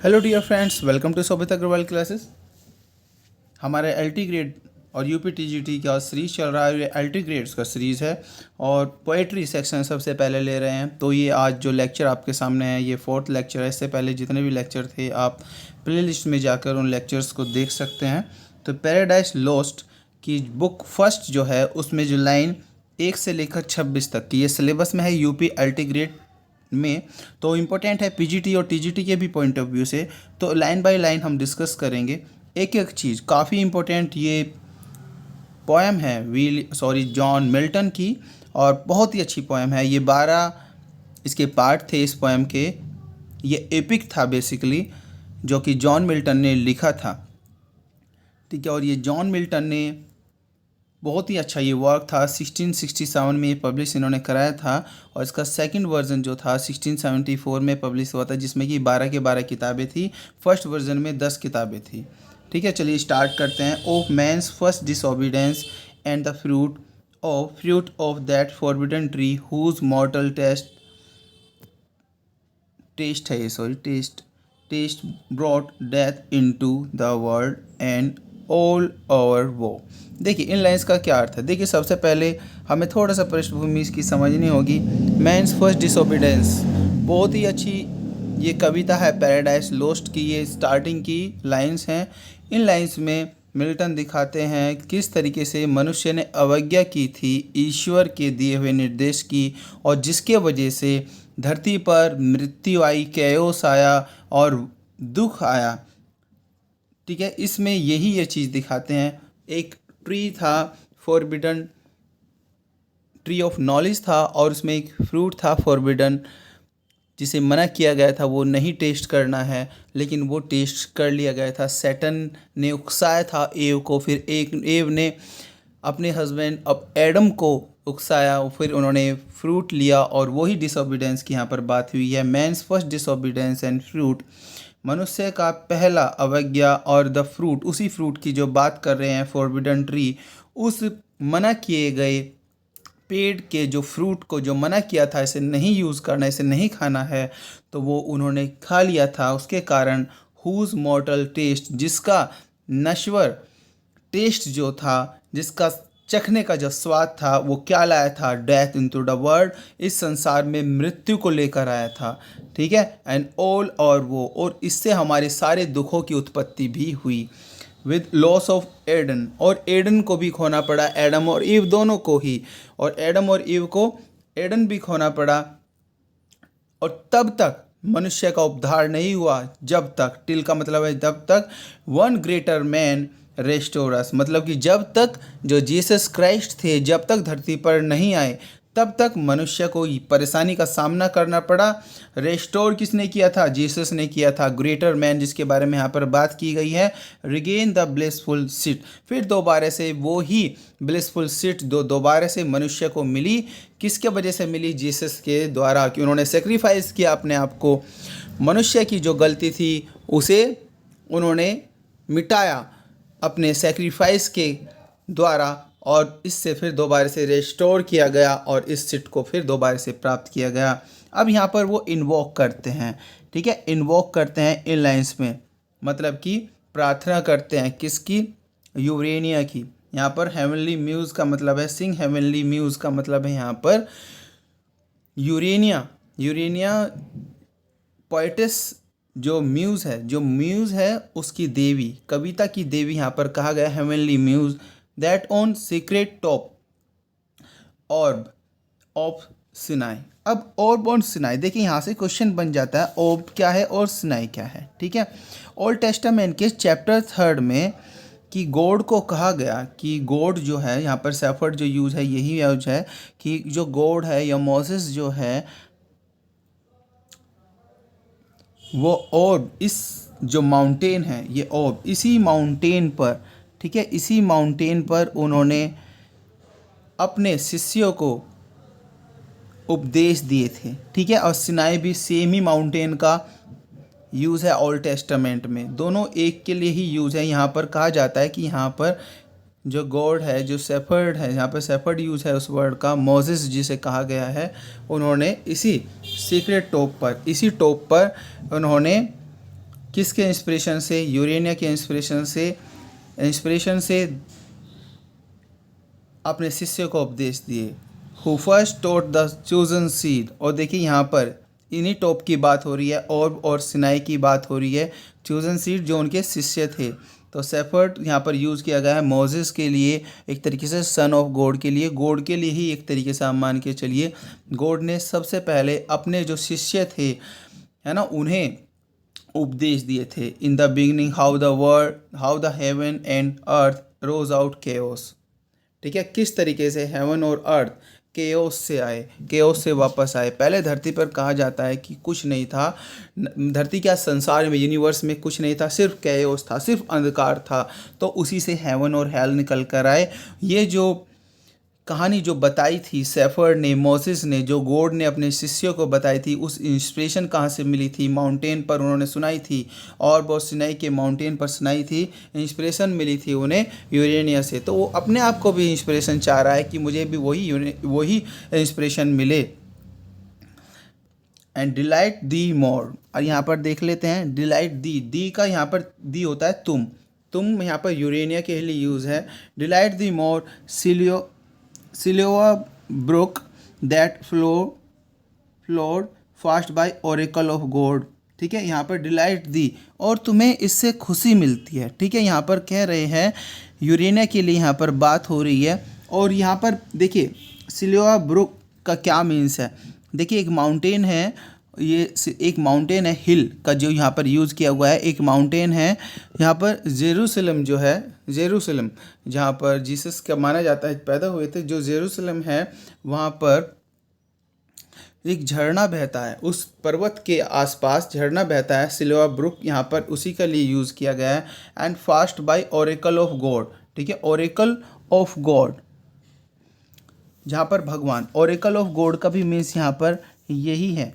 Hello dear friends, welcome to Shobhit Agarwal classes. हमारे LT grade और UP TGT का series चल रहा है। ये एलटी ग्रेड्स का सीरीज़ है और पोएट्री सेक्शन सबसे पहले ले रहे हैं। तो ये आज जो लेक्चर आपके सामने है ये 4th लेक्चर है। इससे पहले जितने भी लेक्चर थे आप प्लेलिस्ट में जाकर उन लेक्चर्स को देख सकते हैं। तो पैराडाइज लॉस्ट की बुक फर्स्ट जो है उसमें जो लाइन 1 से लेकर 26 तक की ये सिलेबस में है यूपी एलटी ग्रेड में। तो इम्पोर्टेंट है पीजीटी और टीजीटी के भी पॉइंट ऑफ व्यू से। तो लाइन बाय लाइन हम डिस्कस करेंगे एक एक चीज़। काफ़ी इम्पोर्टेंट ये पोएम है जॉन मिल्टन की, और बहुत ही अच्छी पोएम है ये। 12 इसके पार्ट थे इस पोएम के। ये एपिक था बेसिकली, जो कि जॉन मिल्टन ने लिखा था। ठीक है, और ये जॉन मिल्टन ने बहुत ही अच्छा ये वर्क था। 1667 में पब्लिश इन्होंने कराया था, और इसका सेकंड वर्जन जो था 1674 में पब्लिश हुआ था, जिसमें कि 12 के 12 किताबें थी। फर्स्ट वर्जन में 10 किताबें थी। ठीक है, चलिए स्टार्ट करते हैं। Of man's first disobedience and the fruit of that forbidden tree whose mortal taste brought death into the world and all over woe. देखिए इन लाइन्स का क्या अर्थ है। देखिए सबसे पहले हमें थोड़ा सा पृष्ठभूमि इसकी समझनी होगी। मैंस फर्स्ट डिसोबीडेंस बहुत ही अच्छी ये कविता है पैराडाइज लॉस्ट की। ये स्टार्टिंग की लाइन्स हैं। इन लाइन्स में मिल्टन दिखाते हैं किस तरीके से मनुष्य ने अवज्ञा की थी ईश्वर के दिए हुए निर्देश की, और जिसके वजह से धरती पर मृत्यु आई, कैओस आया और दुख आया। ठीक है, इसमें यही ये चीज़ दिखाते हैं। एक ट्री था, फॉरबिडन ट्री ऑफ नॉलेज था, और उसमें एक फ्रूट था फॉरबिडन, जिसे मना किया गया था, वो नहीं टेस्ट करना है, लेकिन वो टेस्ट कर लिया गया था। सैटन ने उकसाया था एव को, फिर एव ने अपने हस्बैंड अब एडम को उकसाया, फिर उन्होंने फ्रूट लिया, और वही डिसोबीडेंस की यहाँ पर बात हुई है। मैंस फर्स्ट डिसोबीडेंस एंड फ्रूट, मनुष्य का पहला अवज्ञा और द फ्रूट, उसी फ्रूट की जो बात कर रहे हैं फॉरबिडन ट्री, उस मना किए गए पेड़ के जो फ्रूट को जो मना किया था इसे नहीं यूज़ करना, इसे नहीं खाना है, तो वो उन्होंने खा लिया था। उसके कारण हुज मॉर्टल टेस्ट, जिसका नश्वर टेस्ट जो था, जिसका चखने का जो स्वाद था, वो क्या लाया था, डेथ इनटू द वर्ल्ड, इस संसार में मृत्यु को लेकर आया था। ठीक है, एंड ऑल और इससे हमारे सारे दुखों की उत्पत्ति भी हुई। विद लॉस ऑफ एडन, और एडन को भी खोना पड़ा, एडम और ईव दोनों को ही, और एडम और ईव को एडन भी खोना पड़ा। और तब तक मनुष्य का उद्धार नहीं हुआ जब तक, टिल का मतलब है जब तक, वन ग्रेटर मैन रेस्टोरस, मतलब कि जब तक जो जीसस क्राइस्ट थे जब तक धरती पर नहीं आए तब तक मनुष्य को परेशानी का सामना करना पड़ा। रेस्टोर किसने किया था? जीसस ने किया था। ग्रेटर मैन जिसके बारे में यहाँ पर बात की गई है, रिगेन द ब्लिसफुल सीट, फिर दोबारा से वो ही ब्लिसफुल सीट दोबारा से मनुष्य को मिली। किसके वजह से मिली? जीसस के द्वारा, कि उन्होंने सेक्रीफाइस किया अपने आप को। मनुष्य की जो गलती थी उसे उन्होंने मिटाया अपने सेक्रीफाइस के द्वारा, और इससे फिर दोबारा से रेस्टोर किया गया, और इस सीट को फिर दोबारा से प्राप्त किया गया। अब यहाँ पर वो इन्वोक करते हैं। ठीक है, इन्वोक करते हैं इन लाइन्स में, मतलब कि प्रार्थना करते हैं किसकी? यूरेनिया की। यहाँ पर हेवनली म्यूज़ का मतलब है सिंग, हेवनली म्यूज़ का मतलब है यहाँ पर यूरेनिया पोएटिस, जो म्यूज़ है उसकी देवी, कविता की देवी यहाँ पर कहा गया heavenly muse, that on secret top ऑर्ब of Sinai. अब ऑर्ब ऑन सिनाई, देखिए यहाँ से क्वेश्चन बन जाता है ऑर्ब क्या है और सिनाई क्या है। ठीक है, ओल्ड टेस्टामेंट के चैप्टर 3 में कि गॉड को कहा गया कि गॉड जो है, यहाँ पर सेफर्ड जो यूज़ है यही यूज है कि जो गॉड है या मोसेस जो है वो ऑर्ब, इस जो माउंटेन है ये ऑर्ब, इसी माउंटेन पर, ठीक है, इसी माउंटेन पर उन्होंने अपने शिष्यों को उपदेश दिए थे। ठीक है, और सिनाई भी सेम ही माउंटेन का यूज़ है ओल्ड टेस्टामेंट में, दोनों एक के लिए ही यूज़ है। यहाँ पर कहा जाता है कि यहाँ पर जो गॉड है, जो शेफर्ड है, यहाँ पर शेफर्ड यूज़ है उस वर्ड का, मोसेस जिसे कहा गया है, उन्होंने इसी सीक्रेट टॉप पर, इसी टॉप पर उन्होंने किसके इंस्पिरेशन से? यूरेनिया के इंस्पिरेशन से अपने शिष्य को उपदेश दिए। Who first taught the chosen seed. और देखिए यहाँ पर इन्हीं टॉप की बात हो रही है और सिनाई की बात हो रही है। चोजन सीड जो उनके शिष्य थे। तो शेफर्ड यहाँ पर यूज़ किया गया है मोजेस के लिए, एक तरीके से सन ऑफ गॉड के लिए, गॉड के लिए ही एक तरीके से आप मान के चलिए। गॉड ने सबसे पहले अपने जो शिष्य थे, है ना, उन्हें उपदेश दिए थे। In the beginning how the heaven and earth rose out chaos. ठीक है, किस तरीके से हेवन और अर्थ केओस से आए, केओस से वापस आए। पहले धरती पर कहा जाता है कि कुछ नहीं था, धरती क्या संसार में, यूनिवर्स में कुछ नहीं था, सिर्फ केओस था, सिर्फ अंधकार था। तो उसी से हेवन और हेल निकल कर आए। ये जो कहानी जो बताई थी शेफर्ड ने, मोसेस ने, जो गॉड ने अपने शिष्यों को बताई थी, उस इंस्पिरेशन कहाँ से मिली थी? माउंटेन पर उन्होंने सुनाई थी, और बहुत सिनाई के माउंटेन पर सुनाई थी। इंस्पिरेशन मिली थी उन्हें यूरेनिया से। तो वो अपने आप को भी इंस्पिरेशन चाह रहा है कि मुझे भी वही इंस्पिरेशन मिले। एंड डिलाइट दी मोर। और यहाँ पर देख लेते हैं डिलाइट दी का यहाँ पर दी होता है तुम यहाँ पर यूरेनिया के लिए यूज़ है। Delight thee more Siloa brook that flowed fast by oracle of God. ठीक है, यहाँ पर डिलाइट दी, और तुम्हें इससे खुशी मिलती है। ठीक है, यहाँ पर कह रहे हैं यूरेनिया के लिए यहाँ पर बात हो रही है। और यहाँ पर देखिए सिलोआ ब्रुक का क्या मीन्स है। देखिए एक माउंटेन है, ये एक माउंटेन है, हिल का जो यहाँ पर यूज़ किया हुआ है। एक माउंटेन है यहाँ पर जेरूसलम, जो है जेरूसलम, जहाँ पर जीसस का माना जाता है पैदा हुए थे। जो जेरूसलम है वहाँ पर एक झरना बहता है, उस पर्वत के आसपास झरना बहता है। सिलोआ ब्रुक यहाँ पर उसी के लिए यूज़ किया गया है। And fast by oracle of God. ठीक है, ओरेकल ऑफ गॉड, जहाँ पर भगवान, ओरेकल ऑफ गॉड का भी मीन्स यहाँ पर यही है।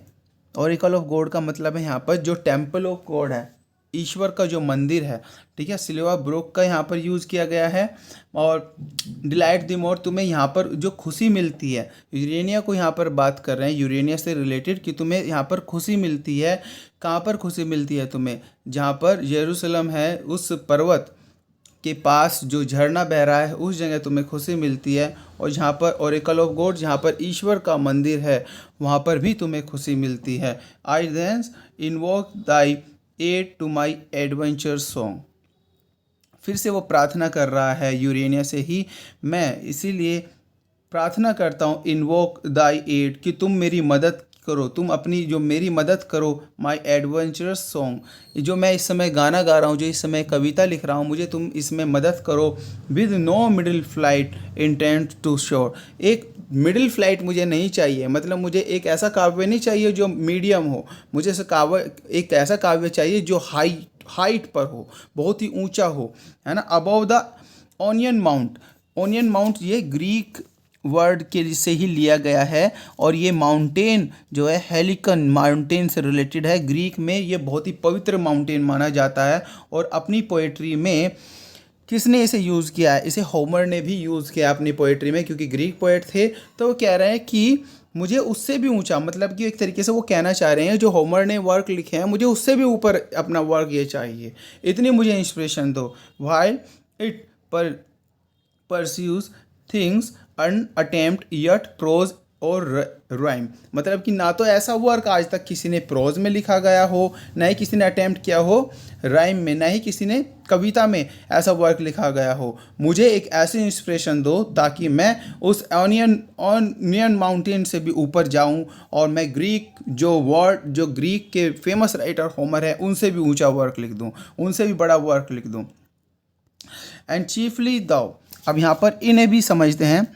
ओरेकल ऑफ गॉड का मतलब है यहाँ पर जो टेम्पल ऑफ गॉड है, ईश्वर का जो मंदिर है। ठीक है, सिल्वा ब्रोक का यहाँ पर यूज़ किया गया है। और डिलाइट द मोर, तुम्हें यहाँ पर जो खुशी मिलती है, यूरेनिया को यहाँ पर बात कर रहे हैं, यूरेनिया से रिलेटेड, कि तुम्हें यहाँ पर खुशी मिलती है। कहाँ पर खुशी मिलती है तुम्हें? जहाँ पर यरूशलेम है, उस पर्वत के पास जो झरना बह रहा है, उस जगह तुम्हें खुशी मिलती है। और जहाँ पर ओरेकल ऑफ गॉड, जहाँ पर ईश्वर का मंदिर है, वहाँ पर भी तुम्हें खुशी मिलती है। I thence invoke thy aid to my adventure song. फिर से वो प्रार्थना कर रहा है यूरेनिया से ही, मैं इसीलिए प्रार्थना करता हूँ इन्वोक दाई एड, कि तुम मेरी मदद करो, तुम अपनी जो मेरी मदद करो। माई एडवेंचरस सॉन्ग, जो मैं इस समय गाना गा रहा हूँ, जो इस समय कविता लिख रहा हूँ, मुझे तुम इसमें मदद करो। With no middle flight intent to soar, एक मिडिल फ्लाइट मुझे नहीं चाहिए, मतलब मुझे एक ऐसा काव्य नहीं चाहिए जो मीडियम हो, मुझे एक ऐसा काव्य चाहिए जो हाइट पर हो, बहुत ही ऊंचा हो, है ना। Above the onion mount, onion mount ये ग्रीक वर्ड के से ही लिया गया है। और ये माउंटेन जो है हेलिकन माउंटेन से रिलेटेड है। ग्रीक में ये बहुत ही पवित्र माउंटेन माना जाता है। और अपनी पोएट्री में किसने इसे यूज़ किया है? इसे होमर ने भी यूज़ किया अपनी पोएट्री में, क्योंकि ग्रीक पोएट थे। तो वो कह रहे हैं कि मुझे उससे भी ऊंचा, मतलब कि एक तरीके से वो कहना चाह रहे हैं जो होमर ने वर्क लिखे हैं, मुझे उससे भी ऊपर अपना वर्क ये चाहिए, इतनी मुझे इंस्पिरेशन दो। While it pursues things unattempt yet prose और राइम, मतलब कि ना तो ऐसा वर्क आज तक किसी ने प्रोज में लिखा गया हो, ना ही किसी ने अटेम्प्ट किया हो राइम में, ना ही किसी ने कविता में ऐसा वर्क लिखा गया हो। मुझे एक ऐसी इंस्पिरेशन दो ताकि मैं उस ऑनियन माउंटेन से भी ऊपर जाऊं, और मैं जो ग्रीक के फेमस राइटर होमर है उनसे भी ऊंचा वर्क लिख दूं, उनसे भी बड़ा वर्क लिख दूं। एंड चीफली दाउ, अब यहाँ पर इन्हें भी समझते हैं।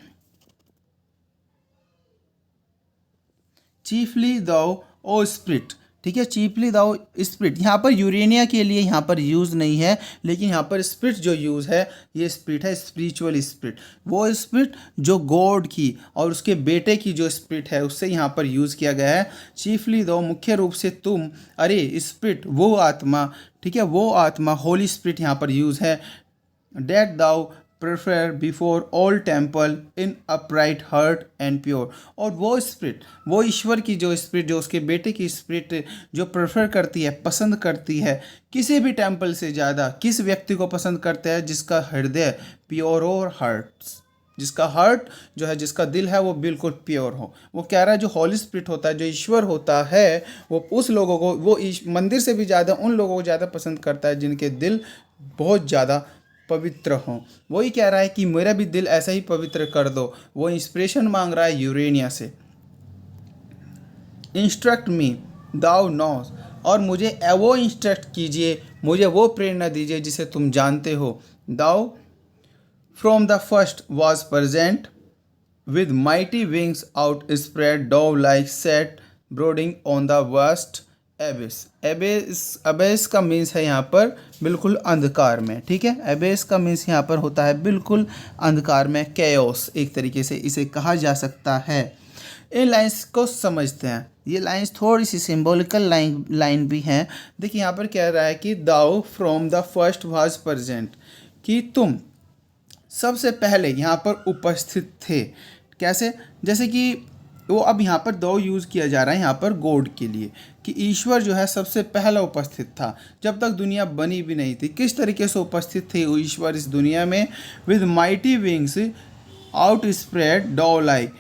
चीफली दाउ ओ स्पिरिट, ठीक है, चीफली दाउ स्पिरिट, यहाँ पर यूरेनिया के लिए यहाँ पर यूज़ नहीं है, लेकिन यहाँ पर स्पिरिट जो यूज़ है, ये स्पिरिट है स्पिरिचुअल स्पिरिट, वो स्पिरिट जो गॉड की और उसके बेटे की जो स्पिरिट है उससे यहाँ पर यूज़ किया गया है। चीफली दाउ, मुख्य रूप से तुम, अरे स्पिरिट वो आत्मा, ठीक है, वो आत्मा, होली स्पिरिट यहाँ पर यूज़ है। That thou prefer before all temple in upright heart and pure. और वो स्पिरिट, वो ईश्वर की जो स्पिरिट, जो उसके बेटे की स्पिरिट जो प्रेफर करती है, पसंद करती है किसी भी टेम्पल से ज़्यादा, किस व्यक्ति को पसंद करता है? जिसका हृदय प्योर और हार्ट, जिसका हार्ट जो है, जिसका दिल है वो बिल्कुल प्योर हो। वो कह रहा है जो हॉली स्पिरिट होता है, जो ईश्वर होता है, वो उस लोगों को, वो मंदिर से भी ज़्यादा उन लोगों को ज़्यादा पसंद करता है जिनके दिल बहुत ज़्यादा पवित्र हों। वही कह रहा है कि मेरा भी दिल ऐसा ही पवित्र कर दो। वो इंस्पिरेशन मांग रहा है यूरेनिया से। इंस्ट्रक्ट मी दाउ नोस, और मुझे वो इंस्ट्रक्ट कीजिए, मुझे वो प्रेरणा दीजिए जिसे तुम जानते हो। Thou from the first was present with mighty wings outspread, dove-like sat brooding on the vast abyss। abyss का मीन्स है यहाँ पर बिल्कुल अंधकार में, ठीक है। abyss का मीन्स यहाँ पर होता है बिल्कुल अंधकार में, chaos एक तरीके से इसे कहा जा सकता है। इन लाइन्स को समझते हैं। ये लाइन्स थोड़ी सी सिंबॉलिकल लाइन भी हैं। देखिए यहाँ पर कह रहा है कि thou from the first was present, कि तुम सबसे पहले यहाँ पर उपस्थित थे। कैसे? जैसे कि वो अब यहाँ पर दो यूज़ किया जा रहा है यहाँ पर गॉड के लिए, कि ईश्वर जो है सबसे पहला उपस्थित था जब तक दुनिया बनी भी नहीं थी। किस तरीके से उपस्थित थे वो ईश्वर इस दुनिया में? With mighty wings out spread dove like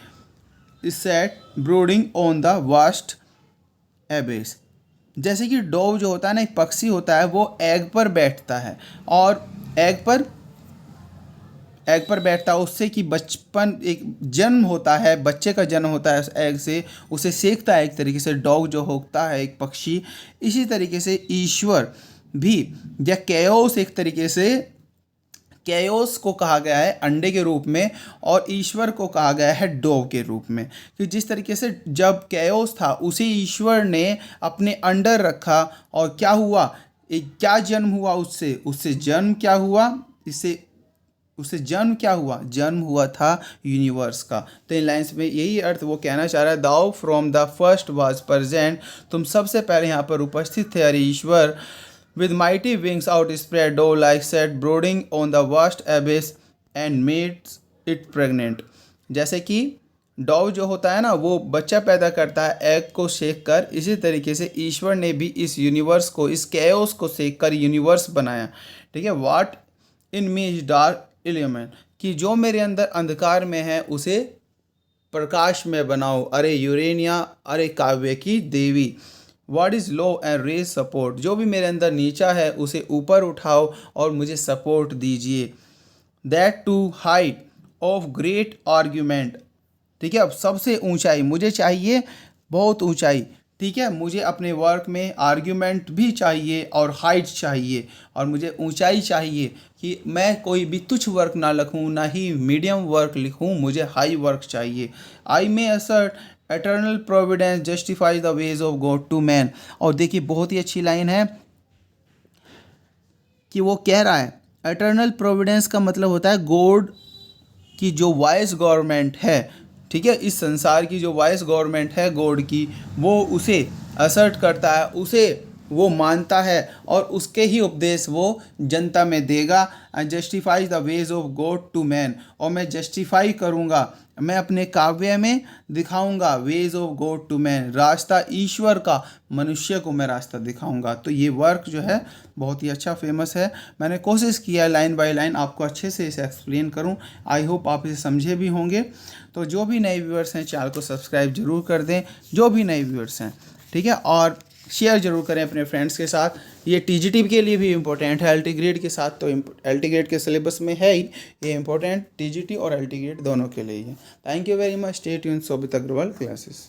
sat brooding on the vast abyss. जैसे कि डोव जो होता है ना, एक पक्षी होता है, वो एग पर बैठता है और एग पर बैठता है उससे कि बचपन, एक जन्म होता है, बच्चे का जन्म होता है उस एग से, उसे सेकता है एक तरीके से। डॉग जो होता है एक पक्षी, इसी तरीके से ईश्वर भी, या कैओस, एक तरीके से कैओस को कहा गया है अंडे के रूप में और ईश्वर को कहा गया है डोव के रूप में। कि जिस तरीके से जब कैओस था उसे ईश्वर ने अपने अंडर रखा और क्या हुआ, एक क्या जन्म हुआ उससे जन्म क्या हुआ, उससे जन्म क्या हुआ? जन्म हुआ था यूनिवर्स का। तो इन लाइन्स में यही अर्थ वो कहना चाह रहा है, thou from the first was present, तुम सबसे पहले यहाँ पर उपस्थित थे अरे ईश्वर। With mighty wings out spread dove like sat brooding on the vast abyss and mad'st it pregnant. जैसे कि डॉव जो होता है ना, वो बच्चा पैदा करता है एग को सेक कर, इसी तरीके से ईश्वर ने भी इस यूनिवर्स को, इस कैओस को सेक कर यूनिवर्स बनाया। ठीक है। वाट इन मी इज डार्क एलिमेंट, कि जो मेरे अंदर अंधकार में है उसे प्रकाश में बनाओ। अरे यूरेनिया, अरे काव्य की देवी। What is low and raise support, जो भी मेरे अंदर नीचा है उसे ऊपर उठाओ और मुझे सपोर्ट दीजिए। That to height of great argument, ठीक है। अब सबसे ऊंचाई मुझे चाहिए, बहुत ऊंचाई, ठीक है। मुझे अपने वर्क में आर्ग्यूमेंट भी चाहिए और हाइट चाहिए, और मुझे ऊंचाई चाहिए कि मैं कोई भी तुच्छ वर्क ना लिखूं, ना ही मीडियम वर्क लिखूं, मुझे हाई वर्क चाहिए। I may assert eternal providence justify the ways of God to man. और देखिए बहुत ही अच्छी लाइन है कि वो कह रहा है एटर्नल प्रोविडेंस का मतलब होता है गॉड की जो वाइस गवर्नमेंट है, ठीक है, इस संसार की जो वाइस गवर्नमेंट है गॉड की, वो उसे असर्ट करता है, उसे वो मानता है और उसके ही उपदेश वो जनता में देगा। And justifies the ways of God to man, और मैं जस्टिफाई करूँगा, मैं अपने काव्य में दिखाऊंगा ways of God to man, रास्ता ईश्वर का मनुष्य को मैं रास्ता दिखाऊंगा। तो ये वर्क जो है बहुत ही अच्छा फेमस है। मैंने कोशिश किया लाइन बाय लाइन आपको अच्छे से इसे एक्सप्लेन करूं। आई होप आप इसे समझे भी होंगे। तो जो भी नए व्यूअर्स हैं चैनल को सब्सक्राइब जरूर कर दें, जो भी नए व्यूअर्स हैं, ठीक है, और शेयर जरूर करें अपने फ्रेंड्स के साथ। ये टीजीटी के लिए भी इम्पोर्टेंट है, एलटी ग्रेड के साथ, तो एलटी ग्रेड के सिलेबस में है ही ये इम्पोर्टेंट, टीजीटी और एलटी ग्रेड दोनों के लिए ही है। Thank you very much. Stay tuned, Shobhit Agarwal classes.